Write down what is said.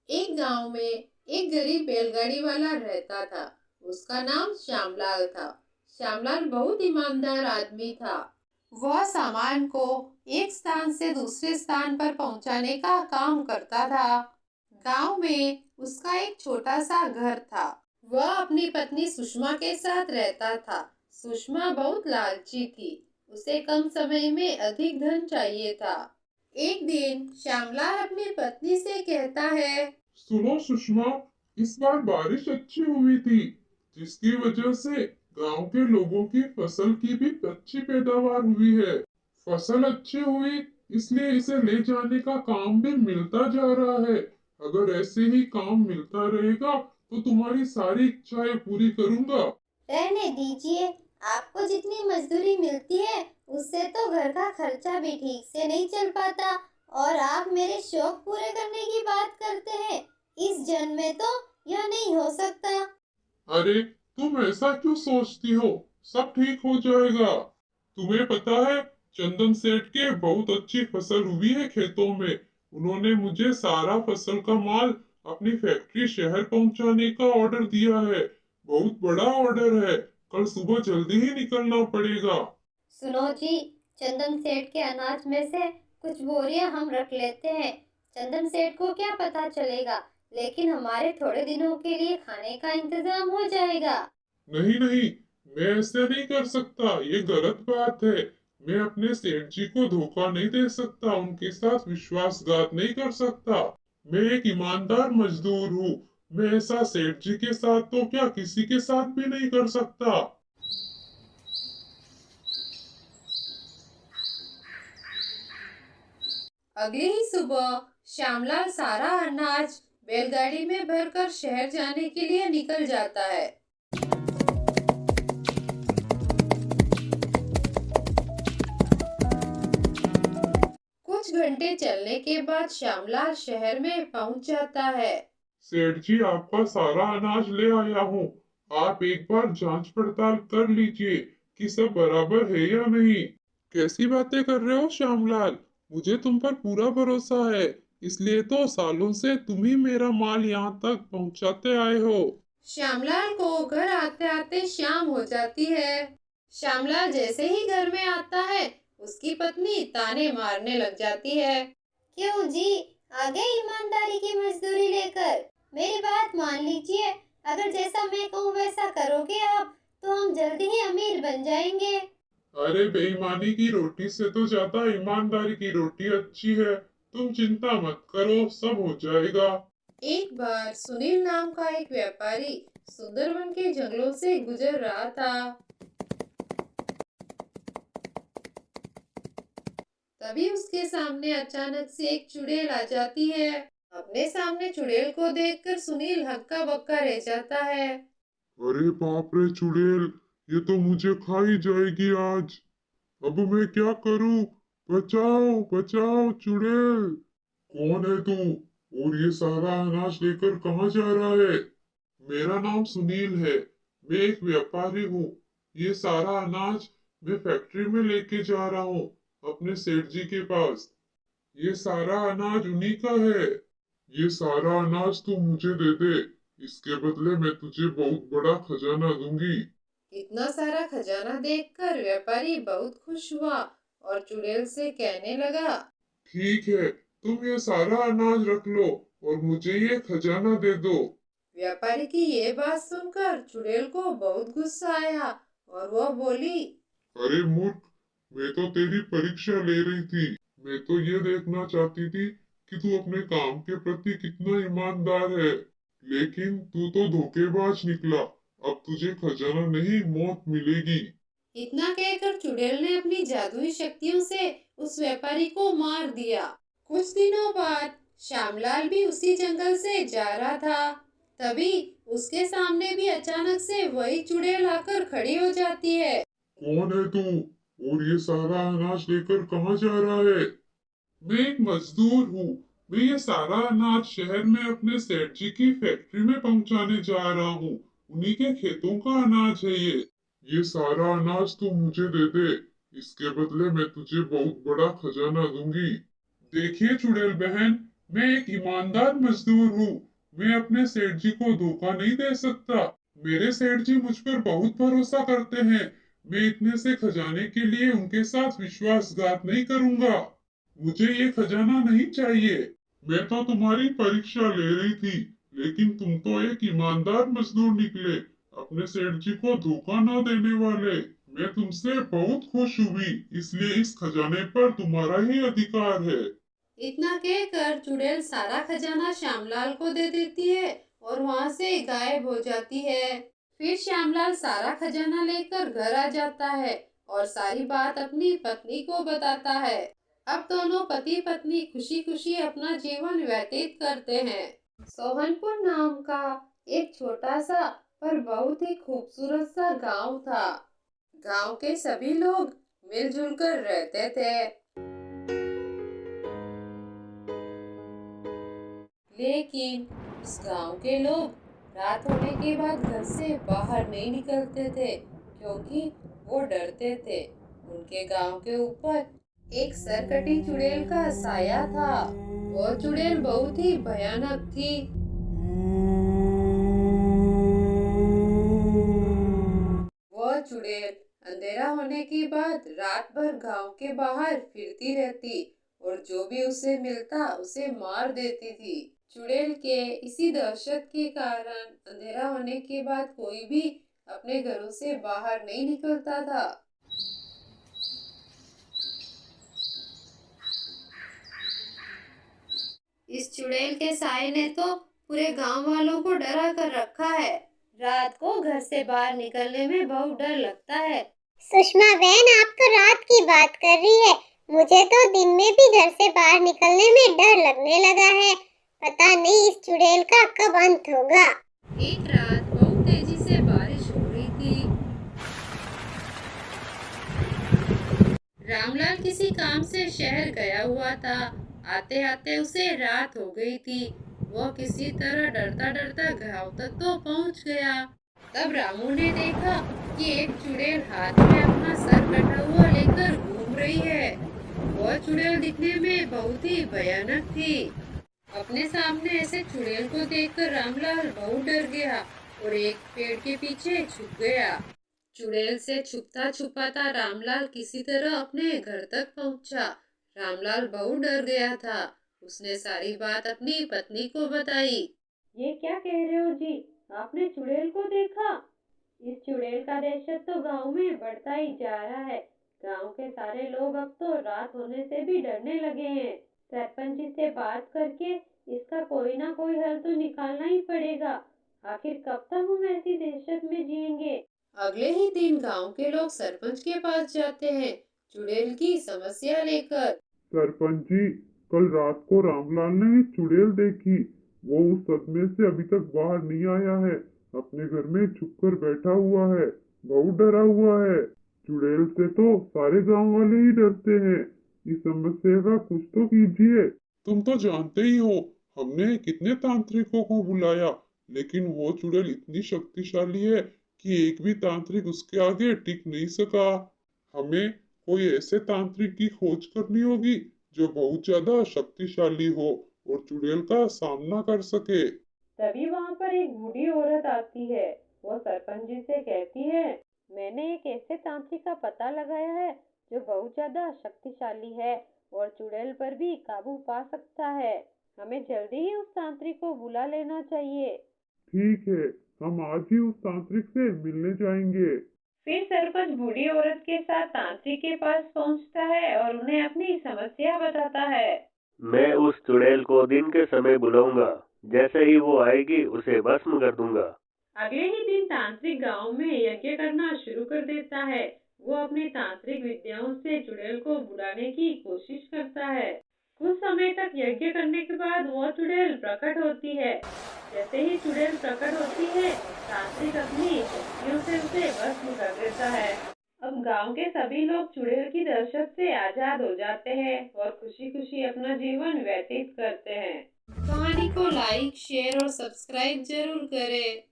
एक गांव में एक गरीब बैलगाड़ी वाला रहता था। उसका नाम श्यामलाल था। श्यामलाल बहुत ईमानदार आदमी था। वह सामान को एक स्थान से दूसरे स्थान पर पहुंचाने का काम करता था। गांव में उसका एक छोटा सा घर था। वह अपनी पत्नी सुषमा के साथ रहता था। सुषमा बहुत लालची थी। उसे कम समय में अधिक धन चाहिए था। एक दिन श्यामलाल अपनी पत्नी से कहता है, सुनो सुषमा, इस बार बारिश अच्छी हुई थी, जिसकी वजह से गांव के लोगों की फसल की भी अच्छी पैदावार हुई है। फसल अच्छी हुई, इसलिए इसे ले जाने का काम भी मिलता जा रहा है। अगर ऐसे ही काम मिलता रहेगा तो तुम्हारी सारी इच्छाएं पूरी करूंगा। रहने दीजिए। आपको जितनी मजदूरी मिलती है उससे तो घर का खर्चा भी ठीक से नहीं चल पाता, और आप मेरे शौक पूरे करने की बात करते हैं। इस जन्म में तो यह नहीं हो सकता। अरे, तुम ऐसा क्यों सोचती हो? सब ठीक हो जाएगा। तुम्हें पता है, चंदन सेठ के बहुत अच्छी फसल हुई है खेतों में। उन्होंने मुझे सारा फसल का माल अपनी फैक्ट्री शहर पहुंचाने का ऑर्डर दिया है। बहुत बड़ा ऑर्डर है। कल सुबह जल्दी ही निकलना पड़ेगा। सुनो जी, चंदन सेठ के अनाज में से कुछ बोरियां हम रख लेते हैं। चंदन सेठ को क्या पता चलेगा, लेकिन हमारे थोड़े दिनों के लिए खाने का इंतजाम हो जाएगा। नहीं नहीं, मैं ऐसे नहीं कर सकता, ये गलत बात है। मैं अपने सेठ जी को धोखा नहीं दे सकता, उनके साथ विश्वासघात नहीं कर सकता। मैं एक ईमानदार मजदूर हूँ। मैं ऐसा सेठ जी के साथ तो क्या किसी के साथ भी नहीं कर सकता। अगली ही सुबह श्यामलाल सारा अनाज बैलगाड़ी में भरकर शहर जाने के लिए निकल जाता है। कुछ घंटे चलने के बाद श्यामलाल शहर में पहुंच जाता है। सेठ जी, आपका सारा अनाज ले आया हूँ। आप एक बार जांच पड़ताल कर लीजिए कि सब बराबर है या नहीं। कैसी बातें कर रहे हो श्यामलाल? मुझे तुम पर पूरा भरोसा है। इसलिए तो सालों से तुम ही मेरा माल यहाँ तक पहुँचाते आए हो। श्यामलाल को घर आते आते शाम हो जाती है। श्यामलाल जैसे ही घर में आता है, उसकी पत्नी ताने मारने लग जाती है। क्यों जी, आ गए ईमानदारी की मजदूरी लेकर? मेरी बात मान लीजिए। अगर जैसा मैं कहूँ वैसा करोगे आप, तो हम जल्दी ही अमीर बन जाएंगे। अरे, बेईमानी की रोटी से तो ज्यादा ईमानदारी की रोटी अच्छी है। तुम चिंता मत करो, सब हो जाएगा। एक बार सुनील नाम का एक व्यापारी सुंदरवन के जंगलों से गुजर रहा था। तभी उसके सामने अचानक से एक चुड़ैल आ जाती है। अपने सामने चुड़ैल को देखकर सुनील हक्का बक्का रह जाता है। अरे बाप रे चुड़ैल, ये तो मुझे खा ही जाएगी आज। अब मैं क्या करूं? बचाओ बचाओ चुड़ैल। कौन है तू? और ये सारा अनाज लेकर कहाँ जा रहा है? मेरा नाम सुनील है। मैं एक व्यापारी हूँ। ये सारा अनाज मैं फैक्ट्री में लेके जा रहा हूँ, अपने सेठ जी के पास। ये सारा अनाज उन्हीं का है। ये सारा अनाज तू मुझे दे दे। इसके बदले मैं तुझे बहुत बड़ा खजाना दूंगी। इतना सारा खजाना देखकर व्यापारी बहुत खुश हुआ और चुड़ैल से कहने लगा, ठीक है, तुम ये सारा अनाज रख लो और मुझे ये खजाना दे दो। व्यापारी की ये बात सुनकर चुड़ैल को बहुत गुस्सा आया और वह बोली, अरे मूर्ख, मैं तो तेरी परीक्षा ले रही थी। मैं तो ये देखना चाहती थी कि तू अपने काम के प्रति कितना ईमानदार है। लेकिन तू तो धोखेबाज निकला। अब तुझे खजाना नहीं, मौत मिलेगी। इतना कहकर चुड़ैल ने अपनी जादुई शक्तियों से उस व्यापारी को मार दिया। कुछ दिनों बाद श्यामलाल भी उसी जंगल से जा रहा था। तभी उसके सामने भी अचानक से वही चुड़ैल आकर खड़ी हो जाती है। कौन है तू? और ये सारा अनाज लेकर कहाँ जा रहा है? मैं एक मजदूर हूँ। मैं ये सारा अनाज शहर में अपने सेठ जी की फैक्ट्री में पहुंचाने जा रहा हूँ। उन्हीं के खेतों का अनाज है ये। ये सारा अनाज तू मुझे दे दे। इसके बदले मैं तुझे बहुत बड़ा खजाना दूंगी। देखिए चुड़ैल बहन, मैं एक ईमानदार मजदूर हूँ। मैं अपने सेठ जी को धोखा नहीं दे सकता। मेरे सेठ जी मुझ पर बहुत भरोसा करते हैं। मैं इतने से खजाने के लिए उनके साथ विश्वासघात नहीं करूंगा। मुझे ये खजाना नहीं चाहिए। मैं तो तुम्हारी परीक्षा ले रही थी, लेकिन तुम तो एक ईमानदार मजदूर निकले, अपने सेठ जी को धोखा न देने वाले। मैं तुमसे बहुत खुश हुई, इसलिए इस खजाने पर तुम्हारा ही अधिकार है। इतना कहकर चुड़ैल सारा खजाना श्यामलाल को दे देती है और वहाँ से गायब हो जाती है। फिर श्यामलाल सारा खजाना लेकर घर आ जाता है और सारी बात अपनी पत्नी को बताता है। अब दोनों पति पत्नी खुशी खुशी अपना जीवन व्यतीत करते हैं। सोहनपुर नाम का एक छोटा सा पर बहुत ही खूबसूरत सा गांव था। गांव के सभी लोग मिलजुल कर रहते थे, लेकिन इस गांव के लोग रात होने के बाद घर से बाहर नहीं निकलते थे, क्योंकि वो डरते थे। उनके गांव के ऊपर एक सरकटी चुड़ैल का साया था। वो चुड़ैल बहुत ही भयानक थी। वह चुड़ैल अंधेरा होने के बाद रात भर गांव के बाहर फिरती रहती और जो भी उसे मिलता उसे मार देती थी। चुड़ैल के इसी दहशत के कारण अंधेरा होने के बाद कोई भी अपने घरों से बाहर नहीं निकलता था। इस चुड़ैल के साए ने तो पूरे गांव वालों को डरा कर रखा है। रात को घर से बाहर निकलने में बहुत डर लगता है। सुषमा बहन, आप तो रात की बात कर रही है। मुझे तो दिन में भी घर से बाहर निकलने में डर लगने लगा है। पता नहीं इस चुड़ैल का कब अंत होगा। एक रात बहुत तेजी से बारिश हो रही थी। रामलाल किसी काम से शहर गया हुआ था। आते आते उसे रात हो गई थी। वह किसी तरह डरता डरता गांव तक तो पहुंच गया। तब रामू ने देखा कि एक चुड़ैल हाथ में अपना सर कटा हुआ लेकर घूम रही है। वह चुड़ैल दिखने में बहुत ही भयानक थी। अपने सामने ऐसे चुड़ैल को देखकर रामलाल बहुत डर गया और एक पेड़ के पीछे छुप गया। चुड़ैल से छुपता छुपाता रामलाल किसी तरह अपने घर तक पहुंचा। रामलाल बहुत डर गया था। उसने सारी बात अपनी पत्नी को बताई। ये क्या कह रहे हो जी? आपने चुड़ैल को देखा? इस चुड़ैल का दहशत तो गांव में बढ़ता ही जा रहा है। गांव के सारे लोग अब तो रात होने से भी डरने लगे हैं। सरपंच जी से बात करके इसका कोई ना कोई हल तो निकालना ही पड़ेगा। आखिर कब तक हम ऐसी दहशत में जिएंगे? अगले ही दिन गांव के लोग सरपंच के पास जाते हैं चुड़ैल की समस्या लेकर। सरपंच जी, कल रात को रामलाल ने एक चुड़ैल देखी। वो उस सदमे से अभी तक बाहर नहीं आया है। अपने घर में छुपकर बैठा हुआ है, बहुत डरा हुआ है। चुड़ैल से तो सारे गांव वाले ही डरते हैं। इस समस्या का कुछ तो कीजिए। तुम तो जानते ही हो, हमने कितने तांत्रिकों को बुलाया, लेकिन वो चुड़ैल इतनी शक्तिशाली है कि एक भी तांत्रिक उसके आगे टिक नहीं सका। हमें कोई ऐसे तांत्रिक की खोज करनी होगी जो बहुत ज्यादा शक्तिशाली हो और चुड़ैल का सामना कर सके। तभी वहाँ पर एक बूढ़ी औरत आती है। वो सरपंच जी से कहती है, मैंने एक ऐसे तांत्रिक का पता लगाया है जो बहुत ज्यादा शक्तिशाली है और चुड़ैल पर भी काबू पा सकता है। हमें जल्दी ही उस तांत्रिक को बुला लेना चाहिए। ठीक है, हम आज ही उस तांत्रिक से मिलने जाएंगे। फिर सरपंच बूढ़ी औरत के साथ तांत्रिक के पास पहुंचता है और उन्हें अपनी समस्या बताता है। मैं उस चुड़ैल को दिन के समय बुलाऊंगा। जैसे ही वो आएगी उसे भस्म कर दूंगा। अगले ही दिन तांत्रिक गांव में यज्ञ करना शुरू कर देता है। वो अपनी तांत्रिक विद्याओं से चुड़ैल को बुलाने की कोशिश करता है। कुछ समय तक यज्ञ करने के बाद वो चुड़ैल प्रकट होती है। जैसे ही चुड़ैल प्रकट होती है, तांत्रिक अपनी शक्तियों से उसे भस्म कर देता है। अब गांव के सभी लोग चुड़ैल की दहशत से आजाद हो जाते हैं और खुशी खुशी अपना जीवन व्यतीत करते हैं। कहानी को लाइक, शेयर और सब्सक्राइब जरूर करें।